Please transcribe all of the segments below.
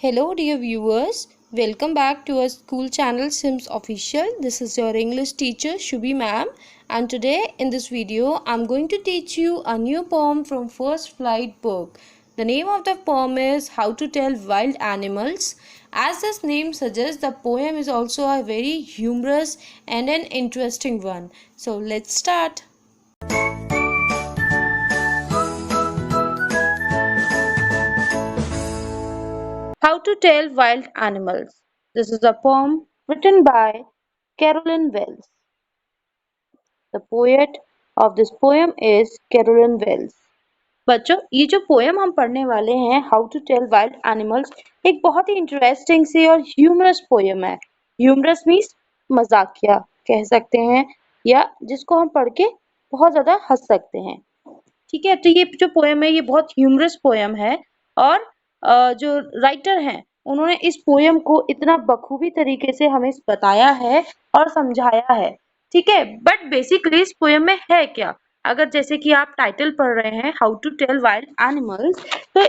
Hello, dear viewers. Welcome back to our school channel Sims Official. This is your English teacher Shubhi ma'am, and today in this video I'm going to teach you a new poem from First Flight book. The name of the poem is How to Tell Wild Animals. As this name suggests, the poem is also a very humorous and an interesting one. So let's start. How to Tell Wild Animals. This is a poem written by Carolyn Wells. The poet of this poem is Carolyn Wells. बच्चों, ये जो poem हम पढ़ने वाले हैं how to tell wild animals, एक बहुत ही इंटरेस्टिंग सी और ह्यूमरस पोएम है। ह्यूमरस मीन्स मजाकिया कह सकते हैं, या जिसको हम पढ़ के बहुत ज्यादा हंस सकते हैं। ठीक है, तो ये जो पोएम है ये बहुत ह्यूमरस पोएम है, और जो राइटर हैं उन्होंने इस पोएम को इतना बखूबी तरीके से हमें बताया है और समझाया है। ठीक है, बट बेसिकली इस पोएम में है क्या? अगर जैसे कि आप टाइटल पढ़ रहे हैं how to tell wild animals, तो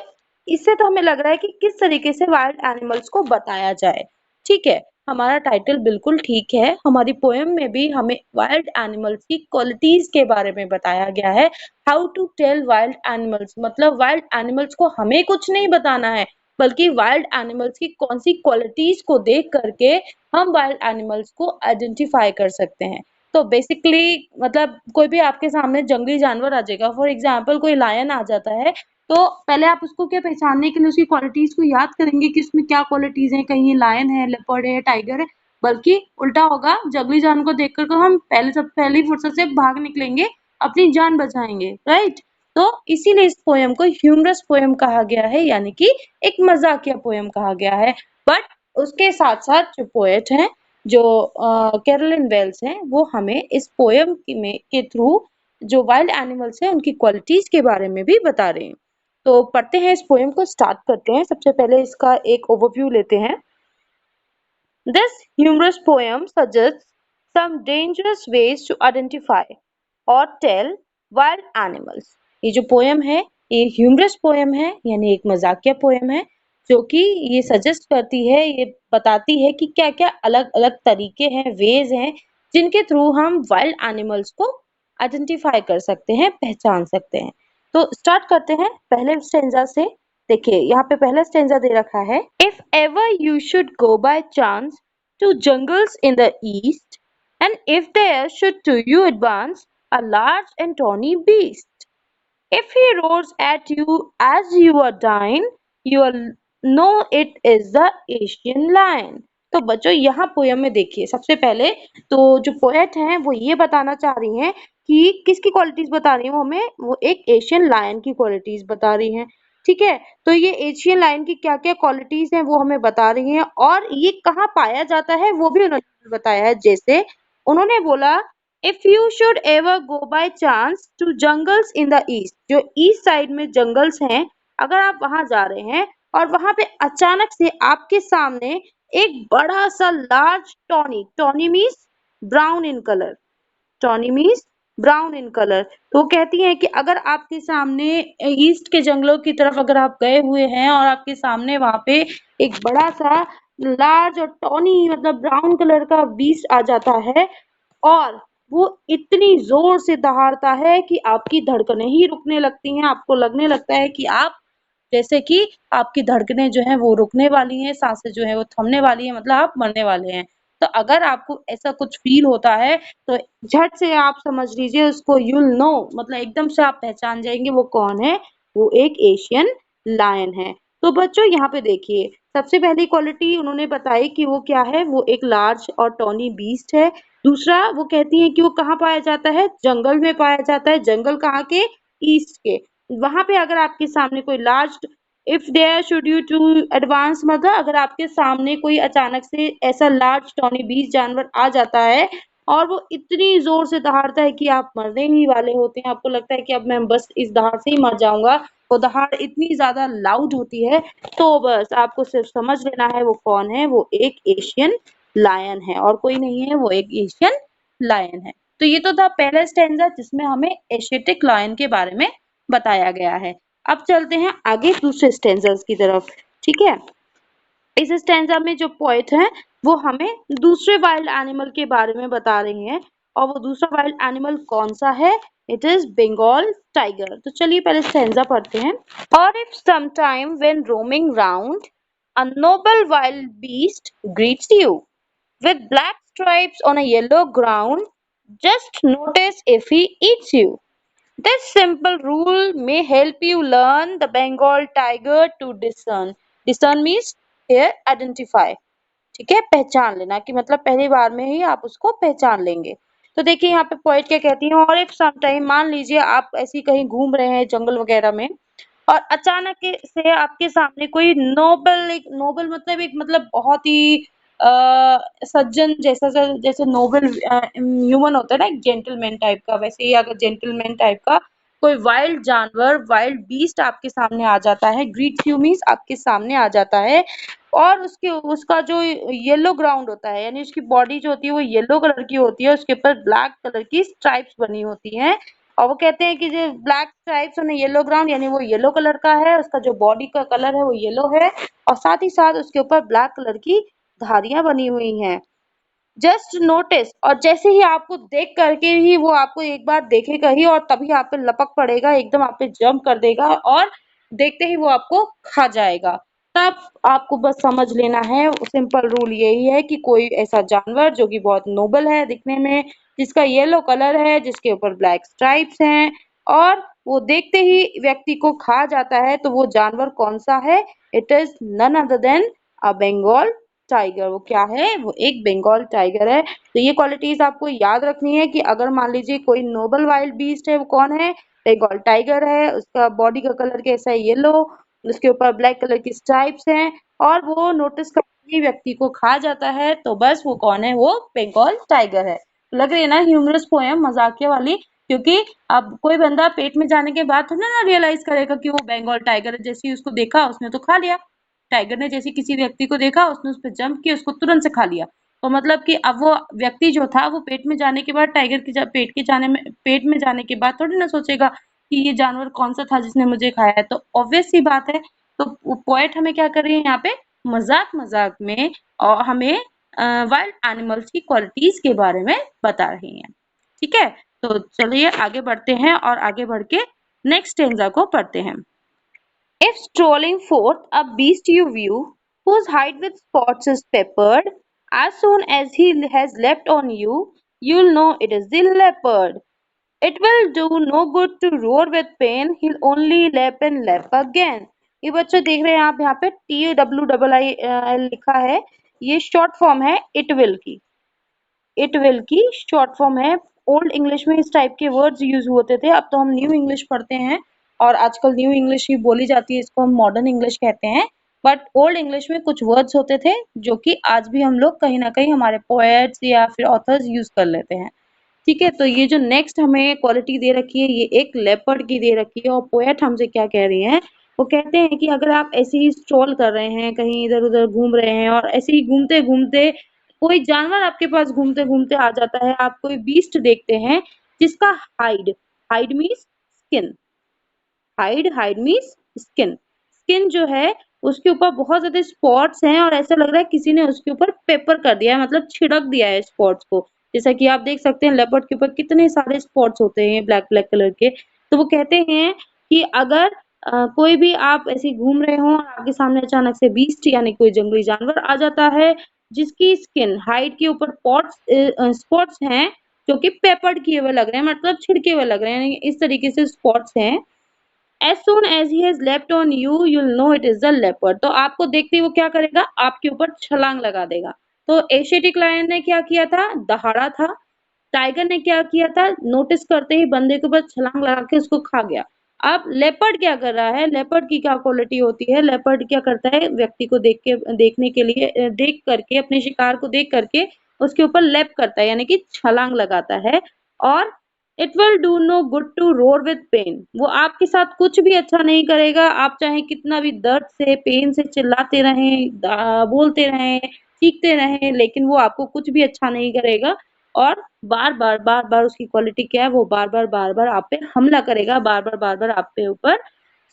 इससे तो हमें लग रहा है कि किस तरीके से वाइल्ड एनिमल्स को बताया जाए। ठीक है, हमारा टाइटल बिल्कुल ठीक है। हमारी पोएम में भी हमें वाइल्ड एनिमल्स की क्वालिटीज के बारे में बताया गया है। How to tell wild animals मतलब वाइल्ड एनिमल्स को हमें कुछ नहीं बताना है, बल्कि वाइल्ड एनिमल्स की कौन सी क्वालिटीज को देख करके हम वाइल्ड एनिमल्स को आइडेंटिफाई कर सकते हैं। तो बेसिकली मतलब कोई भी आपके सामने जंगली जानवर आ जाएगा, फॉर एग्जाम्पल कोई लायन आ जाता है, तो पहले आप उसको क्या पहचानने के लिए उसकी क्वालिटीज को याद करेंगे कि उसमें क्या क्वालिटीज हैं, कहीं ये लायन है, लेपर्ड है, टाइगर है, बल्कि उल्टा होगा, जंगली जानवर को देख कर हम पहली फुर्सत से भाग निकलेंगे, अपनी जान बचाएंगे, राइट। तो इसीलिए इस पोएम को ह्यूमरस पोएम कहा गया है, यानी कि एक मजाकिया पोएम कहा गया है। बट उसके साथ साथ जो पोएट हैं, जो कैरोलिन वेल्स हैं, वो हमें इस पोएम के थ्रू जो वाइल्ड एनिमल्स हैं उनकी क्वालिटीज के बारे में भी बता रहे हैं। तो पढ़ते हैं, इस पोएम को स्टार्ट करते हैं। सबसे पहले इसका एक ओवरव्यू लेते हैं। This humorous poem suggests some dangerous ways to identify or tell wild animals. ये जो पोएम है ये ह्यूमरस पोएम है, यानी एक मजाकिया पोएम है, जो कि ये सजेस्ट करती है, ये बताती है कि क्या क्या अलग अलग तरीके हैं, वेज हैं, जिनके थ्रू हम वाइल्ड एनिमल्स को आइडेंटिफाई कर सकते हैं, पहचान सकते हैं। तो स्टार्ट करते हैं पहले स्टेंजा से। देखिए यहाँ पे पहला स्टेंजा दे रखा है, if ever you should go by chance to jungles in the east, and if there should to you advance a large and tawny beast, if he roars at you as you are dying, you will know it is the Asian lion. तो बच्चों यहाँ poem में देखिए, सबसे पहले तो जो poet हैं वो ये बताना चाह रही हैं कि किसकी क्वालिटीज बता रही हैं वो हमें, वो एक एशियन लायन की क्वालिटीज बता रही हैं। ठीक है, तो ये एशियन लायन की क्या क्या क्वालिटीज हैं वो हमें बता रही हैं, और ये कहाँ पाया जाता है वो भी उन्होंने बताया है। जैसे उन्होंने बोला, If you should ever go by chance to jungles in the east, जो ईस्ट साइड में जंगल्स हैं, अगर आप वहां जा रहे हैं और वहां पे अचानक से आपके सामने एक बड़ा सा large tawny, tawny means brown in colour, tawny means brown in colour, तो कहती हैं कि अगर आपके सामने ईस्ट के जंगलों की तरफ अगर आप गए हुए हैं और आपके सामने वहां पे एक बड़ा सा लार्ज और टॉनी मतलब ब्राउन कलर का बीस्ट आ जाता है, और वो इतनी जोर से दहाड़ता है कि आपकी धड़कनें ही रुकने लगती हैं, आपको लगने लगता है कि आप जैसे कि आपकी धड़कनें जो हैं वो रुकने वाली हैं, सांसें जो है वो थमने वाली हैं, मतलब आप मरने वाले हैं। तो अगर आपको ऐसा कुछ फील होता है तो झट से आप समझ लीजिए उसको, you'll know मतलब एकदम से आप पहचान जाएंगे वो कौन है, वो एक एशियन लायन है। तो बच्चों यहाँ पे देखिए, सबसे पहली क्वालिटी उन्होंने बताई कि वो क्या है, वो एक लार्ज और टॉनी बीस्ट है। दूसरा वो कहती है कि वो कहाँ पाया जाता है, जंगल में पाया जाता है। जंगल कहाँ के, ईस्ट के। वहां पे अगर आपके सामने कोई large, if there should you to advance मतलब अगर आपके सामने कोई अचानक से ऐसा लार्ज टॉनी बीस्ट जानवर आ जाता है और वो इतनी जोर से दहाड़ता है कि आप मरने ही वाले होते हैं, आपको लगता है कि अब मैं बस इस दहाड़ से ही मर जाऊंगा, वो दहाड़ इतनी ज्यादा लाउड होती है, तो बस आपको सिर्फ समझ लेना है वो कौन है, वो एक एशियन लायन है, और कोई नहीं है, वो एक एशियन लायन है। तो ये तो था पहला स्टैंजा जिसमें हमें एशियाटिक लायन के बारे में बताया गया है। अब चलते हैं आगे दूसरे स्टैंजर्स की तरफ। ठीक है, इस स्टैंजा में जो पोएट हैं वो हमें दूसरे वाइल्ड एनिमल के बारे में बता रही हैं और वो दूसरा वाइल्ड एनिमल कौन सा है? It is Bengal tiger. तो चलिए पहले स्टैंजा पढ़ते हैं। और इफ sometime when roaming round a noble wild beast greets you with black stripes on a yellow ground, just notice if he eats you. This simple rule may help you learn the Bengal tiger to discern. Discern means here identify. ठीक है, पहचान लेना कि मतलब पहली बार में ही आप उसको पहचान लेंगे। तो देखिए यहाँ पे पोएट क्या कहती है, और इफ सम टाइम मान लीजिए आप ऐसी कहीं घूम रहे हैं जंगल वगैरह में और अचानक से आपके सामने कोई नोबल, एक नोबल मतलब एक मतलब बहुत ही सज्जन जैसा जैसे नोबल ह्यूमन होता है ना, एक जेंटलमैन टाइप का, वैसे ही अगर जेंटलमैन टाइप का कोई वाइल्ड जानवर, वाइल्ड बीस्ट आपके सामने आ जाता है, ग्रीट यू मीन्स आपके सामने आ जाता है, और उसके उसका जो येलो ग्राउंड होता है यानी उसकी बॉडी जो होती है वो येलो कलर की होती है, उसके ऊपर ब्लैक कलर की स्ट्राइप्स बनी होती हैं, और वो कहते हैं कि जो black stripes on yellow ground यानी वो येलो कलर का है, उसका जो बॉडी का कलर है वो येलो है और साथ ही साथ उसके ऊपर ब्लैक कलर की धारियां बनी हुई हैं। जस्ट नोटिस, और जैसे ही आपको देख करके ही वो आपको एक बार देखेगा ही और तभी आप पे लपक पड़ेगा, एकदम आप पे जंप कर देगा और देखते ही वो आपको खा जाएगा। तब आपको बस समझ लेना है, सिंपल रूल यही है कि कोई ऐसा जानवर जो कि बहुत नोबल है दिखने में, जिसका येलो कलर है, जिसके ऊपर ब्लैक स्ट्राइप्स हैं और वो देखते ही व्यक्ति को खा जाता है, तो वो जानवर कौन सा है? It is none other than a Bengal tiger. वो क्या है? वो एक बंगाल टाइगर है। तो ये क्वालिटीज आपको याद रखनी है कि अगर मान लीजिए कोई नोबल वाइल्ड बीस्ट है, वो कौन है? बंगाल टाइगर है। उसका बॉडी का कलर कैसा है? येलो, उसके ऊपर ब्लैक कलर की स्ट्राइप्स हैं और वो नोटिस करते ही व्यक्ति को खा जाता है, तो बस वो कौन है? वो बंगाल टाइगर है। लग रही है ना ह्यूमरस पोएम, मजाकिया वाली, क्योंकि अब कोई बंदा पेट में जाने के बाद थोड़ा ना रियलाइज करेगा कि वो बंगाल टाइगर है, जैसे ही उसको देखा उसने तो खा लिया। टाइगर ने जैसे किसी व्यक्ति को देखा, उसने उस पर जंप किया, उसको तुरंत से खा लिया। तो मतलब कि अब वो व्यक्ति जो था वो पेट में जाने के बाद, टाइगर के पेट में जाने के बाद थोड़ी ना सोचेगा कि ये जानवर कौन सा था जिसने मुझे खाया है। तो ऑब्वियस सी बात है। तो पोएट हमें क्या कर रही है यहाँ पे? मजाक मजाक में और हमें वाइल्ड एनिमल्स की क्वालिटीज के बारे में बता रही हैं। ठीक है, तो चलिए आगे बढ़ते हैं और आगे बढ़ के नेक्स्ट स्टेंजा को पढ़ते हैं। If strolling forth a beast you view, whose hide with spots is peppered, as soon as he has leapt on you, you'll know it is the leopard. It will do no good to roar with pain, he'll only lap and lap again. ये बच्चों देख रहे हैं आप यहाँ पे TWIIL लिखा है, ये शॉर्ट फॉर्म है इट विल की। इट विल की शॉर्ट फॉर्म है। ओल्ड इंग्लिश में इस टाइप के वर्ड्स यूज होते थे, अब तो हम न्यू इंग्लिश पढ़ते हैं और आजकल न्यू इंग्लिश ही बोली जाती है, इसको हम मॉडर्न इंग्लिश कहते हैं। बट ओल्ड इंग्लिश में कुछ वर्ड्स होते थे जो कि आज भी हम लोग कहीं ना कहीं हमारे पोएट्स या फिर ऑथर्स यूज कर लेते हैं। ठीक है, तो ये जो नेक्स्ट हमें क्वालिटी दे रखी है, ये एक लेपर्ड की दे रखी है और पोएट हमसे क्या कह रही हैं? वो कहते हैं कि अगर आप ऐसे ही स्ट्रोल कर रहे हैं, कहीं इधर उधर घूम रहे हैं और ऐसे ही घूमते घूमते कोई जानवर आपके पास घूमते घूमते आ जाता है, आप कोई बीस्ट देखते हैं जिसका hide, hide means skin, hide means skin, skin जो है उसके ऊपर बहुत ज्यादा स्पॉट्स हैं और ऐसा लग रहा है किसी ने उसके ऊपर पेपर कर दिया है, मतलब छिड़क दिया है स्पॉट्स को। जैसा कि आप देख सकते हैं लेपर्ड के ऊपर कितने सारे स्पॉट्स होते हैं ब्लैक ब्लैक कलर के। तो वो कहते हैं कि अगर कोई भी आप ऐसे घूम रहे हो और आपके सामने अचानक से बीस्ट यानी कोई जंगली जानवर आ जाता है जिसकी स्किन हाइड के ऊपर स्पॉट्स हैं जो कि पेपर्ड किए हुए लग रहे हैं, मतलब छिड़के हुए लग रहे हैं, इस तरीके से स्पॉट्स हैं। As soon as he has leapt on you, you'll know it is the leopard. तो आपको देखते ही वो क्या करेगा? आपके ऊपर छलांग लगा देगा। तो एशियाटिक लायन ने क्या किया था? दहाड़ा था। टाइगर ने क्या किया था? नोटिस करते ही बंदे के ऊपर छलांग लगा के उसको खा गया। अब लेपर्ड क्या कर रहा है? लेपर्ड की क्या क्वालिटी होती है? लेपर्ड क्या करता है? व्यक्ति को देखने के लिए देख करके, अपने शिकार को देख करके उसके ऊपर लैप करता है यानी कि छलांग लगाता है। और it will do no good to roar with pain, वो आपके साथ कुछ भी अच्छा नहीं करेगा, आप चाहे कितना भी दर्द से पेन से चिल्लाते रहें, बोलते रहें, चीखते रहें, लेकिन वो आपको कुछ भी अच्छा नहीं करेगा। और बार बार उसकी क्वालिटी क्या है? वो बार बार आप पे हमला करेगा, बार बार आप पे ऊपर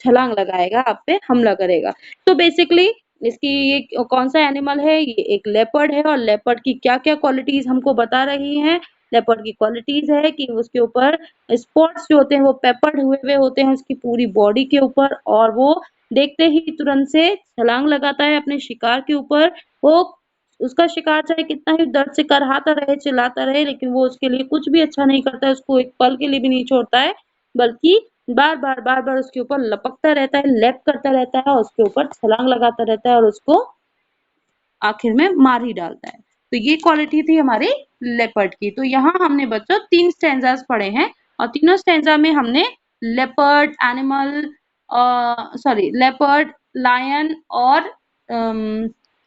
छलांग लगाएगा, आप पे हमला करेगा। तो बेसिकली इसकी ये कौन सा एनिमल है, ये एक लेपर्ड है और लेपर्ड की क्या क्या क्वालिटीज हमको बता रही हैं। लेपर्ड की क्वालिटीज है कि उसके ऊपर स्पॉट्स जो होते हैं वो पेपर्ड हुए हुए होते हैं उसकी पूरी बॉडी के ऊपर, और वो देखते ही तुरंत से छलांग लगाता है अपने शिकार के ऊपर। वो उसका शिकार चाहे कितना ही दर्द से करहाता रहे, चिल्लाता रहे, लेकिन वो उसके लिए कुछ भी अच्छा नहीं करता है, उसको एक पल के लिए भी नहीं छोड़ता है, बल्कि बार बार उसके ऊपर लपकता रहता है, लैप करता रहता है और उसके ऊपर छलांग लगाता रहता है और उसको आखिर में मार ही डालता है। तो ये क्वालिटी थी हमारे लेपर्ड की। तो यहाँ हमने बच्चों 3 स्टैंजास पढ़े हैं और तीनों स्टैंजा में हमने leopard animal sorry leopard, lion और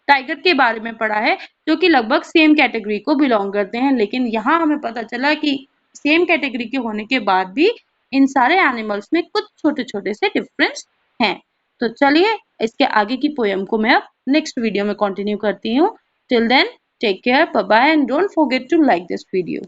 टाइगर के बारे में पढ़ा है, जो कि लगभग सेम कैटेगरी को बिलोंग करते हैं। लेकिन यहाँ हमें पता चला कि सेम कैटेगरी के होने के बाद भी इन सारे एनिमल्स में कुछ छोटे-छोटे से डिफरेंस हैं। तो चलिए इसके आगे की पोएम को मैं अब नेक्स्ट वीडियो में कंटिन्यू करती हूँ। Till then take care, bye bye and don't forget to like this video.